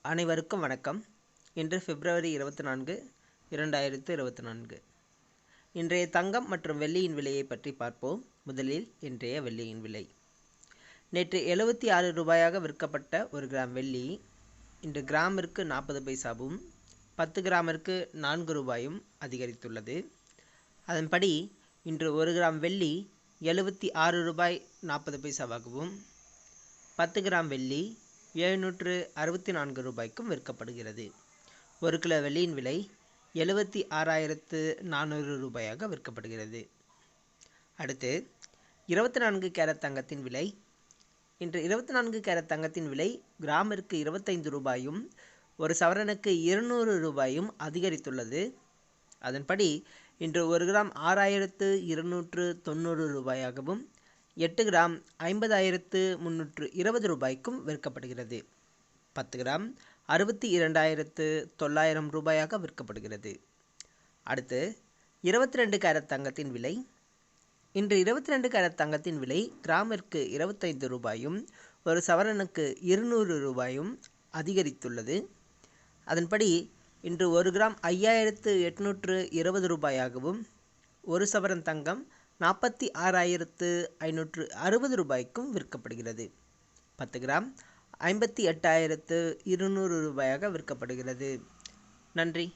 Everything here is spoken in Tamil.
அனைவருக்கும் வணக்கம். இன்று பிப்ரவரி 24, 2024. இன்றைய தங்கம் மற்றும் வெள்ளியின் விலையை பற்றி பார்ப்போம். முதலில் இன்றைய வெள்ளியின் விலை. நேற்று 76 ரூபாயாக விற்கப்பட்ட ஒரு கிராம் வெள்ளி இன்று கிராமிற்கு 40 பைசாவும் 10 கிராமிற்கு 4 ரூபாயும் அதிகரித்துள்ளது. அதன்படி இன்று ஒரு கிராம் வெள்ளி 76 ரூபாய் 40 பைசாவாகவும் 10 கிராம் வெள்ளி 764 ரூபாய்க்கும் விற்கப்படுகிறது. ஒரு கிலோ வெள்ளியின் விலை 76,400 ரூபாயாக விற்கப்படுகிறது. அடுத்து 24 கேரட் தங்கத்தின் விலை. இன்று 24 கேரட் தங்கத்தின் விலை கிராமிற்கு 25 ரூபாயும் ஒரு சவரனுக்கு 200 ரூபாயும் அதிகரித்துள்ளது. அதன்படி இன்று ஒரு கிராம் 6,290 ரூபாயாகவும் 8 கிராம் 50,320 ரூபாய்க்கும் விற்கப்படுகிறது. 10 கிராம் 62,900 ரூபாயாக விற்கப்படுகிறது. அடுத்து 22 கேரட் தங்கத்தின் விலை. இன்று 22 கேரட் தங்கத்தின் விலை கிராமிற்கு 25 ரூபாயும் ஒரு சவரனுக்கு 200 ரூபாயும் அதிகரித்துள்ளது. அதன்படி இன்று ஒரு கிராம் 5,820 ரூபாயாகவும் ஒரு சவரன் தங்கம் 46,560 ரூபாய்க்கும் விற்கப்படுகிறது. 10 கிராம் 58,200 ரூபாயாக விற்கப்படுகிறது. நன்றி.